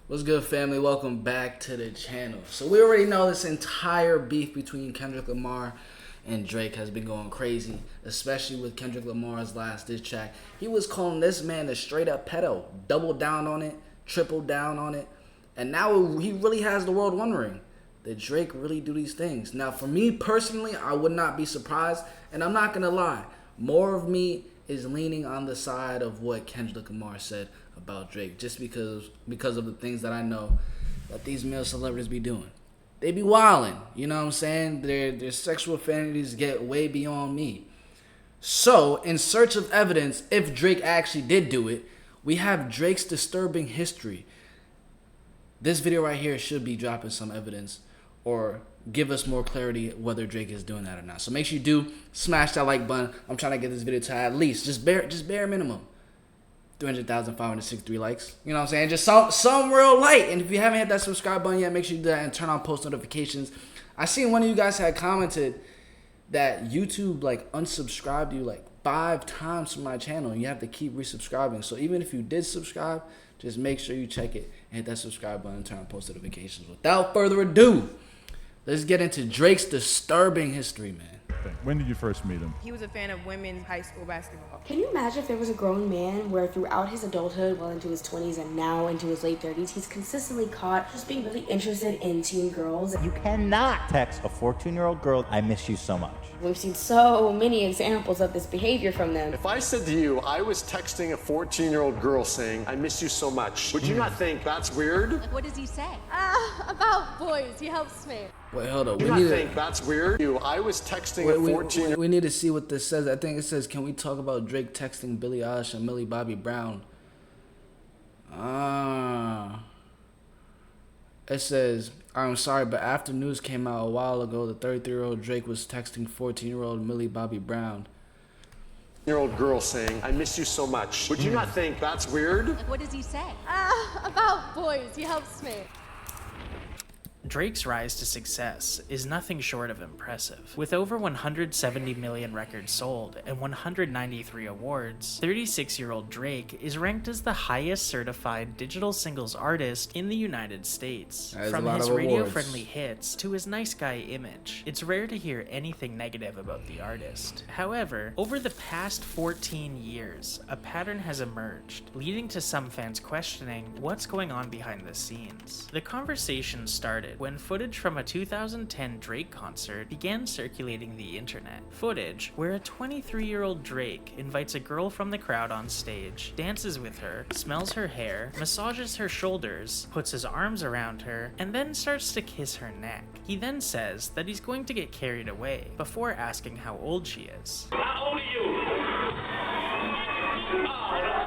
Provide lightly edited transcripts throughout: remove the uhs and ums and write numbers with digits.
What's good, family? Welcome back to the channel. So we already know this entire beef between Kendrick Lamar and Drake has been going crazy, especially with Kendrick Lamar's last diss track. He was calling this man a straight up pedo, doubled down on it, tripled down on it, and now he really has the world wondering, did Drake really do these things? Now, for me personally, I would not be surprised, and I'm not gonna lie, more of me is leaning on the side of what Kendrick Lamar said about Drake, just because of the things that I know that these male celebrities be doing. They be wilding, you know what I'm saying? Their sexual fantasies get way beyond me. So, in search of evidence, if Drake actually did do it, we have Drake's disturbing history. This video right here should be dropping some evidence or give us more clarity whether Drake is doing that or not. So make sure you do smash that like button. I'm trying to get this video to at least just bare minimum 300,563 likes. You know what I'm saying? Just some real light. And if you haven't hit that subscribe button yet, make sure you do that and turn on post notifications. I seen one of you guys had commented that YouTube like unsubscribed you like 5 times from my channel and you have to keep resubscribing. So even if you did subscribe, just make sure you check it and hit that subscribe button and turn on post notifications. Without further ado, let's get into Drake's disturbing history, man. When did you first meet him? He was a fan of women's high school basketball. Can you imagine if there was a grown man where throughout his adulthood, well into his 20s and now into his late 30s, he's consistently caught just being really interested in teen girls? You cannot text a 14-year-old girl, I miss you so much. We've seen so many examples of this behavior from them. If I said to you, I was texting a 14-year-old girl saying, I miss you so much, would you not think that's weird? Like, what does he say? About boys. He helps me. Wait, hold up. Do you not think that's weird? I was texting a 14-year-old. We need to see what this says. I think it says, can we talk about Drake texting Billie Eilish and Millie Bobby Brown? It says, I'm sorry, but after news came out a while ago, the 33-year-old Drake was texting 14-year-old Millie Bobby Brown. Year-old girl saying, I miss you so much. Would you not think that's weird? Like, what does he say? About boys. He helps me. Drake's rise to success is nothing short of impressive. With over 170 million records sold and 193 awards, 36-year-old Drake is ranked as the highest certified digital singles artist in the United States. From his radio-friendly hits to his nice guy image, it's rare to hear anything negative about the artist. However, over the past 14 years, a pattern has emerged, leading to some fans questioning what's going on behind the scenes. The conversation started when footage from a 2010 Drake concert began circulating the internet. Footage where a 23-year-old Drake invites a girl from the crowd on stage, dances with her, smells her hair, massages her shoulders, puts his arms around her, and then starts to kiss her neck. He then says that he's going to get carried away, before asking how old she is. How old are you?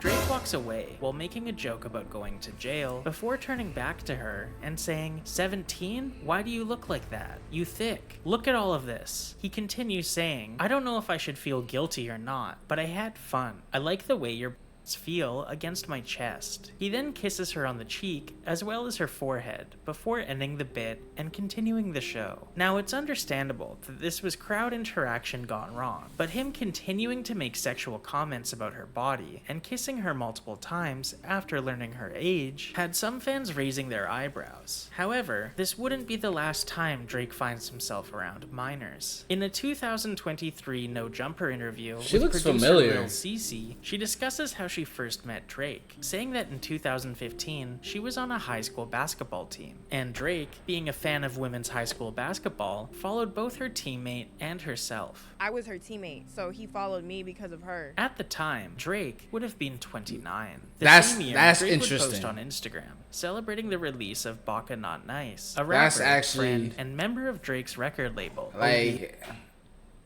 Drake walks away while making a joke about going to jail before turning back to her and saying, 17? Why do you look like that? You thick. Look at all of this. He continues saying, I don't know if I should feel guilty or not, but I had fun. I like the way your feel against my chest. He then kisses her on the cheek as well as her forehead before ending the bit and continuing the show. Now, it's understandable that this was crowd interaction gone wrong, but him continuing to make sexual comments about her body and kissing her multiple times after learning her age had some fans raising their eyebrows. However, this wouldn't be the last time Drake finds himself around minors. In a 2023 No Jumper interview with producer Lil Cece, she discusses how she first met Drake, saying that in 2015 she was on a high school basketball team, and Drake, being a fan of women's high school basketball, followed both her teammate and herself. I was her teammate, so he followed me because of her. At the time, Drake would have been 29. That's Drake interesting. would post on Instagram, celebrating the release of Baka Not Nice, a rapper, friend, and member of Drake's record label. Like,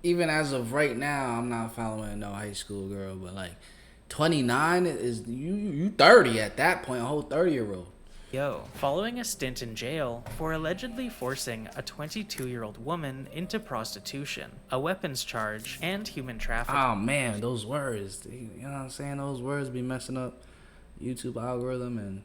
even as of right now, I'm not following no high school girl, but like, 29 is you 30 at that point, a whole 30-year-old. Following a stint in jail for allegedly forcing a 22-year-old woman into prostitution, a weapons charge, and human trafficking. Oh man, those words, you know what I'm saying? Those words be messing up YouTube algorithm and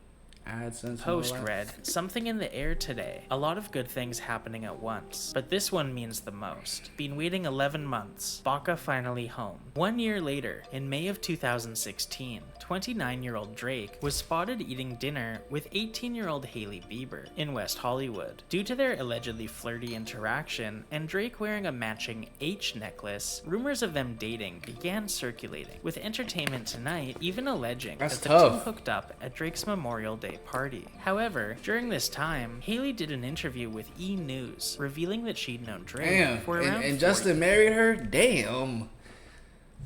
AdSense and all Post that. read, "Something in the air today. A lot of good things happening at once. But this one means the most. Been waiting 11 months. Baka finally home." 1 year later, in May of 2016, 29-year-old Drake was spotted eating dinner with 18-year-old Hailey Bieber in West Hollywood. Due to their allegedly flirty interaction and Drake wearing a matching H necklace, rumors of them dating began circulating, with Entertainment Tonight even alleging That's that the two tough. hooked up at Drake's Memorial Day party. However, during this time, Hailey did an interview with E! News, revealing that she'd known Drake Damn. for around And 4 Justin married her? Damn.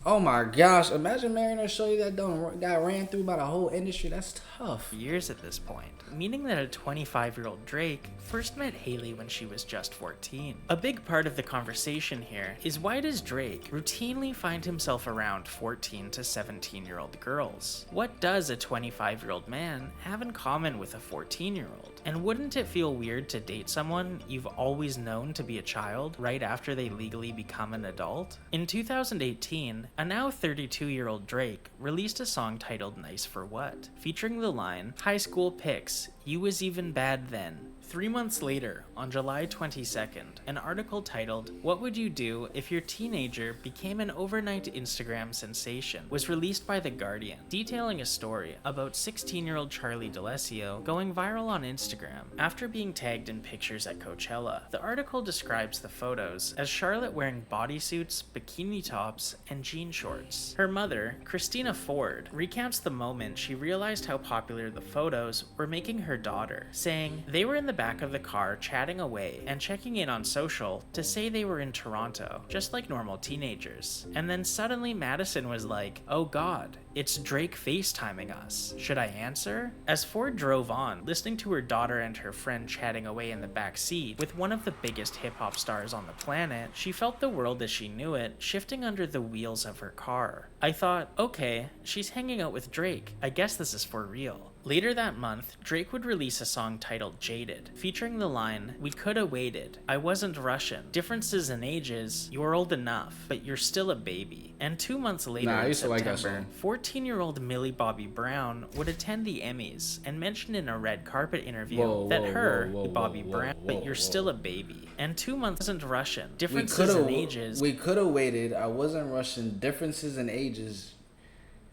Oh my gosh. Imagine marrying a shorty that got ran through by the whole industry. That's tough. years at this point, meaning that a 25-year-old Drake first met Hailey when she was just 14. A big part of the conversation here is, why does Drake routinely find himself around 14 to 17-year-old girls? What does a 25-year-old man have in common with a 14-year-old? And wouldn't it feel weird to date someone you've always known to be a child right after they legally become an adult? In 2018, a now 32-year-old Drake released a song titled Nice for What, featuring the line, "High school pics, you was even bad then." 3 months later, on July 22nd, an article titled, "What Would You Do If Your Teenager Became an Overnight Instagram Sensation?" was released by The Guardian, detailing a story about 16-year-old Charlie D'Alessio going viral on Instagram after being tagged in pictures at Coachella. The article describes the photos as Charlotte wearing bodysuits, bikini tops, and jean shorts. Her mother, Christina Ford, recounts the moment she realized how popular the photos were making her daughter, saying, "They were in the back of the car chatting away and checking in on social to say they were in Toronto, just like normal teenagers. And then suddenly Madison was like, oh god, it's Drake FaceTiming us. Should I answer?" As Ford drove on, listening to her daughter and her friend chatting away in the back seat with one of the biggest hip-hop stars on the planet, she felt the world as she knew it shifting under the wheels of her car. "I thought, okay, she's hanging out with Drake. I guess this is for real." Later that month, Drake would release a song titled Jaded, featuring the line, "We coulda waited. I wasn't Russian. Differences in ages. You're old enough, but you're still a baby." And 2 months later, Nah, I in used to like that September, song. 14-year-old Millie Bobby Brown would attend the Emmys and mentioned in a red carpet interview Whoa, that whoa, her, whoa, whoa, Bobby whoa, Brown, whoa, but you're whoa. still a baby. And 2 months wasn't Russian. We Differences in ages. could have waited. I wasn't Russian. Differences in ages.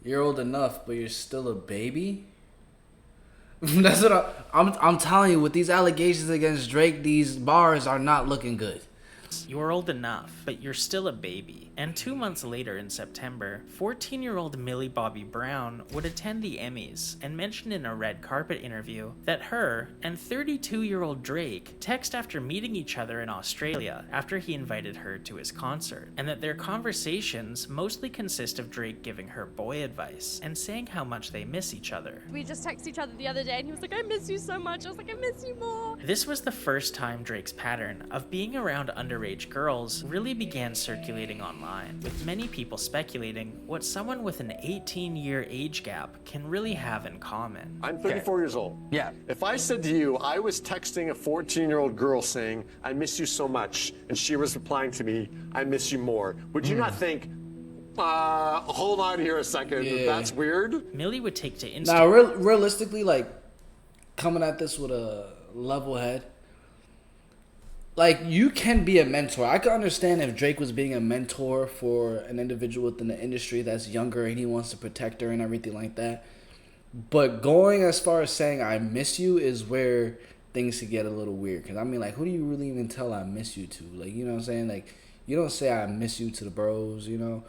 You're old enough, but you're still a baby. That's what I'm telling you. With these allegations against Drake, these bars are not looking good. You're old enough, but you're still a baby. And 2 months later in September, 14-year-old Millie Bobby Brown would attend the Emmys and mentioned in a red carpet interview that her and 32-year-old Drake text after meeting each other in Australia after he invited her to his concert, and that their conversations mostly consist of Drake giving her boy advice and saying how much they miss each other. We just texted each other the other day and he was like, I miss you so much. I was like, I miss you more. This was the first time Drake's pattern of being around underage girls really began circulating online, with many people speculating what someone with an 18-year age gap can really have in common. I'm 34 years old. Yeah. If I said to you, I was texting a 14-year-old girl saying, I miss you so much, and she was replying to me, I miss you more, would you not think, hold on here a second, Yeah. that's weird? Millie would take to Instagram. Now, realistically, like, coming at this with a level head, like, you can be a mentor. I could understand if Drake was being a mentor for an individual within the industry that's younger and he wants to protect her and everything like that. But going as far as saying I miss you is where things could get a little weird. Because, I mean, like, who do you really even tell I miss you to? Like, you know what I'm saying? Like, you don't say I miss you to the bros, you know?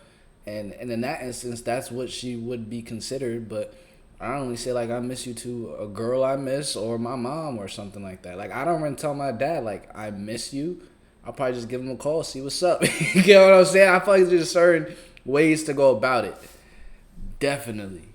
And in that instance, that's what she would be considered. But I only say, like, I miss you to a girl I miss or my mom or something like that. Like, I don't even tell my dad, like, I miss you. I'll probably just give him a call, see what's up. You get what I'm saying? I feel like there's certain ways to go about it. Definitely.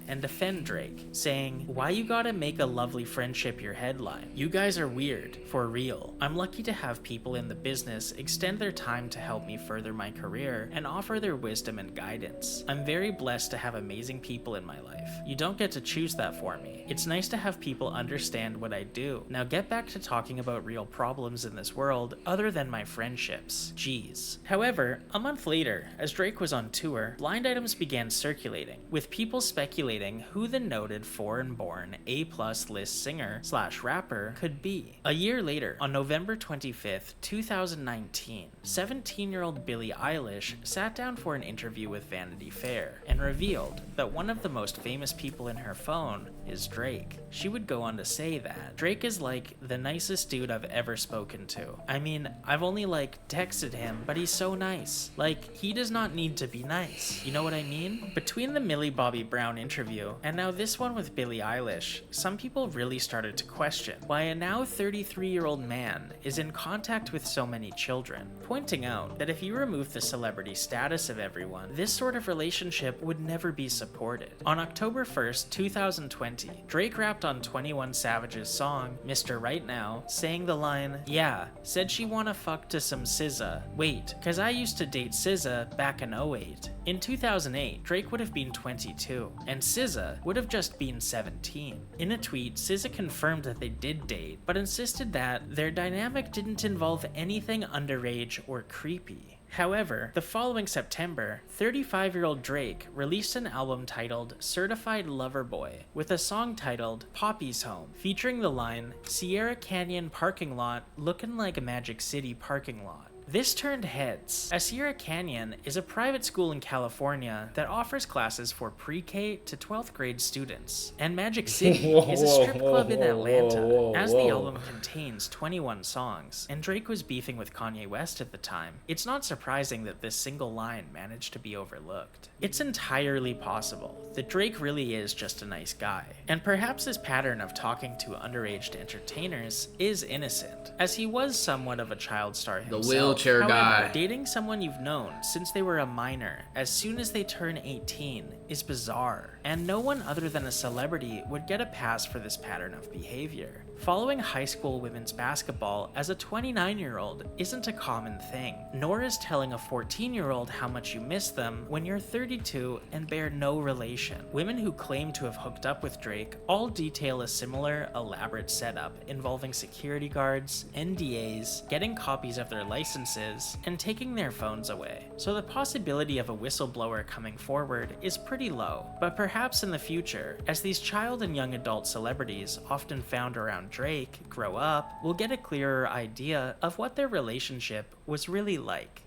And defend Drake, saying, "Why you gotta make a lovely friendship your headline? You guys are weird, for real. I'm lucky to have people in the business extend their time to help me further my career and offer their wisdom and guidance. I'm very blessed to have amazing people in my life. You don't get to choose that for me. It's nice to have people understand what I do. Now get back to talking about real problems in this world other than my friendships. Jeez." However, a month later, as Drake was on tour, blind items began circulating, with people speculating who the noted foreign-born A-plus list singer/rapper could be. A year later, on November 25th, 2019, 17-year-old Billie Eilish sat down for an interview with Vanity Fair and revealed that one of the most famous people in her phone is Drake. She would go on to say that Drake is like the nicest dude I've ever spoken to. I mean, I've only texted him, but he's so nice. He does not need to be nice. You know what I mean? Between the Millie Bobby Brown interview and now this one with Billie Eilish, some people really started to question why a now 33-year-old man is in contact with so many children, pointing out that if you remove the celebrity status of everyone, this sort of relationship would never be supported. On October 1st, 2020, Drake rapped on 21 Savage's song, Mr. Right Now, saying the line, "Yeah, said she wanna fuck to some SZA. Wait, cause I used to date SZA back in 08. In 2008, Drake would have been 22, and SZA would have just been 17. In a tweet, SZA confirmed that they did date, but insisted that their dynamic didn't involve anything underage or creepy. However, the following September, 35-year-old Drake released an album titled Certified Lover Boy with a song titled Poppy's Home, featuring the line, "Sierra Canyon parking lot looking like a Magic City parking lot." This turned heads, as Sierra Canyon is a private school in California that offers classes for pre-K to 12th grade students, and Magic City is a strip club in Atlanta, as the album contains 21 songs, and Drake was beefing with Kanye West at the time. It's not surprising that this single line managed to be overlooked. It's entirely possible that Drake really is just a nice guy, and perhaps his pattern of talking to underage entertainers is innocent, as he was somewhat of a child star himself. The wheelchair However, guy. dating someone you've known since they were a minor as soon as they turn 18 is bizarre, and no one other than a celebrity would get a pass for this pattern of behavior. Following high school women's basketball as a 29-year-old isn't a common thing, nor is telling a 14-year-old how much you miss them when you're 32 and bear no relation. Women who claim to have hooked up with Drake all detail a similar, elaborate setup involving security guards, NDAs, getting copies of their licenses, and taking their phones away. So the possibility of a whistleblower coming forward is pretty low, but perhaps in the future, as these child and young adult celebrities often found around Drake grow up, we'll get a clearer idea of what their relationship was really like.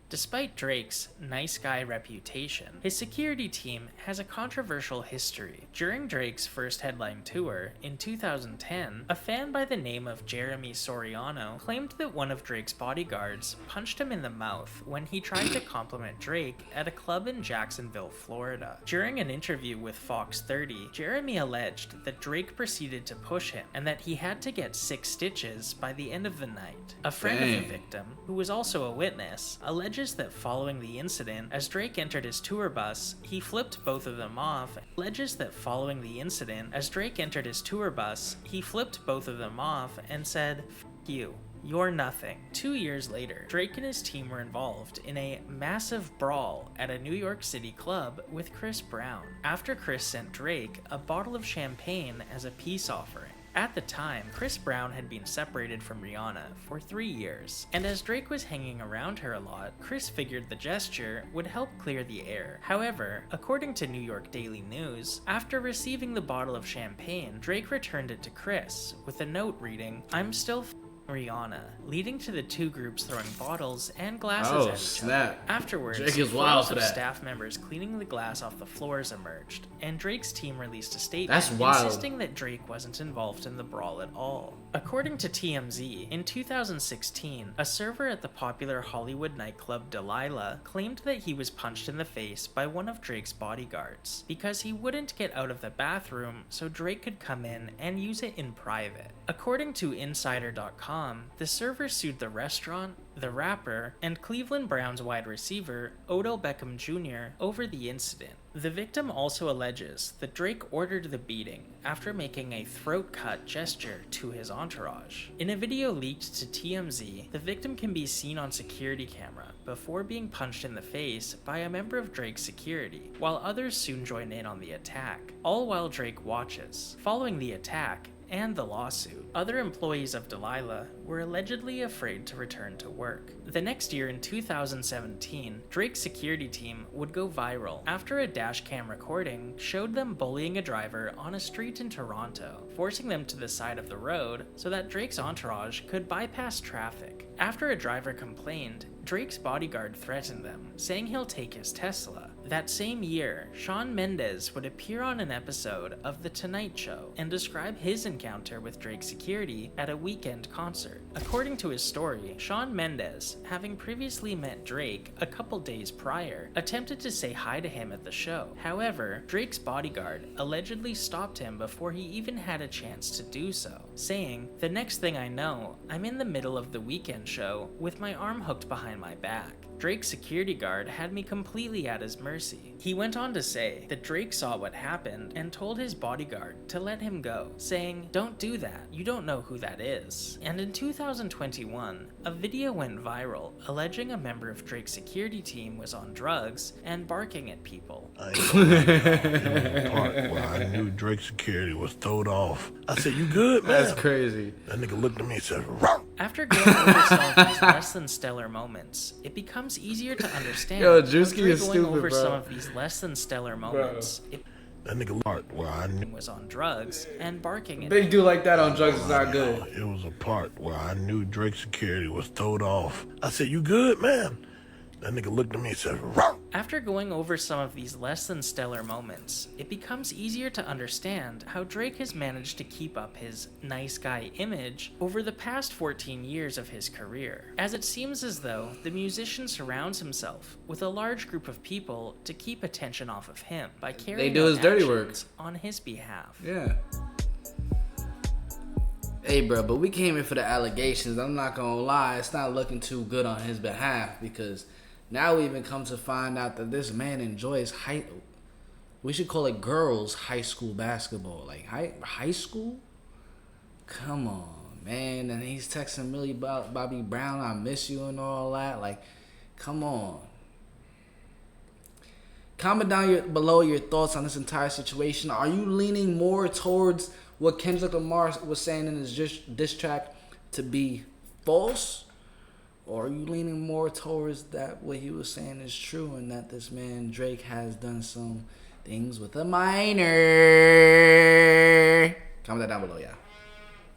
Despite Drake's nice guy reputation, his security team has a controversial history. During Drake's first headline tour in 2010, a fan by the name of Jeremy Soriano claimed that one of Drake's bodyguards punched him in the mouth when he tried to compliment Drake at a club in Jacksonville, Florida. During an interview with Fox 30, Jeremy alleged that Drake proceeded to push him and that he had to get 6 stitches by the end of the night. A friend of the victim, who was also a witness, alleged that following the incident, as Drake entered his tour bus, he flipped both of them off. And said, "F you. You're nothing." 2 years later, Drake and his team were involved in a massive brawl at a New York City club with Chris Brown, after Chris sent Drake a bottle of champagne as a peace offering. At the time, Chris Brown had been separated from Rihanna for 3 years, and as Drake was hanging around her a lot, Chris figured the gesture would help clear the air. However, according to New York Daily News, after receiving the bottle of champagne, Drake returned it to Chris with a note reading, "I'm still Rihanna," leading to the two groups throwing bottles and glasses at each other. Afterwards, Drake is wild for of that. staff members cleaning the glass off the floors emerged, and Drake's team released a statement That's wild. insisting that Drake wasn't involved in the brawl at all. According to TMZ, in 2016, a server at the popular Hollywood nightclub Delilah claimed that he was punched in the face by one of Drake's bodyguards because he wouldn't get out of the bathroom so Drake could come in and use it in private. According to Insider.com, the server sued the restaurant, the rapper, and Cleveland Browns wide receiver Odell Beckham Jr. over the incident. The victim also alleges that Drake ordered the beating after making a throat cut gesture to his entourage. In a video leaked to TMZ, the victim can be seen on security camera before being punched in the face by a member of Drake's security, while others soon join in on the attack, all while Drake watches. Following the attack, and the lawsuit. Other employees of Delilah were allegedly afraid to return to work. The next year in 2017, Drake's security team would go viral after a dashcam recording showed them bullying a driver on a street in Toronto, forcing them to the side of the road so that Drake's entourage could bypass traffic. After a driver complained, Drake's bodyguard threatened them, saying he'll take his Tesla. That same year, Shawn Mendes would appear on an episode of The Tonight Show and describe his encounter with Drake's security at a weekend concert. According to his story, Shawn Mendes, having previously met Drake a couple days prior, attempted to say hi to him at the show. However, Drake's bodyguard allegedly stopped him before he even had a chance to do so, saying, "The next thing I know, I'm in the middle of the weekend show with my arm hooked behind my back. Drake's security guard had me completely at his mercy." He went on to say that Drake saw what happened and told his bodyguard to let him go, saying, "Don't do that, you don't know who that is." And in 2021, a video went viral alleging a member of Drake's security team was on drugs and barking at people. I ain't gonna lie, there was a part where I knew Drake's security was throwed off. I said, "You good, man?" That's crazy. That nigga looked at me and said, "Row." After going over some of these less than stellar moments, it becomes easier to understand Yo, how Drewski Drake is going stupid, over bro. some of these less than stellar moments. It That nigga part where I knew was on drugs and barking at Big dude like that on drugs is not good. it was a part where I knew Drake's security was throwed off. I said, "You good, man?" That nigga looked at me and said, "Row." After going over some of these less than stellar moments, it becomes easier to understand how Drake has managed to keep up his nice guy image over the past 14 years of his career, as it seems as though the musician surrounds himself with a large group of people to keep attention off of him by carrying do out his dirty work. actions on his behalf. Yeah. Hey, bro, but we came in for the allegations. I'm not gonna lie, it's not looking too good on his behalf because now we even come to find out that this man enjoys we should call it girls' high school basketball. Like high school? Come on, man. And he's texting Millie about Bobby Brown, "I miss you" and all that. Like, come on. Comment down below your thoughts on this entire situation. Are you leaning more towards what Kendrick Lamar was saying in his diss track to be false? Or are you leaning more towards that what he was saying is true and that this man Drake has done some things with a minor? Comment that down below, yeah.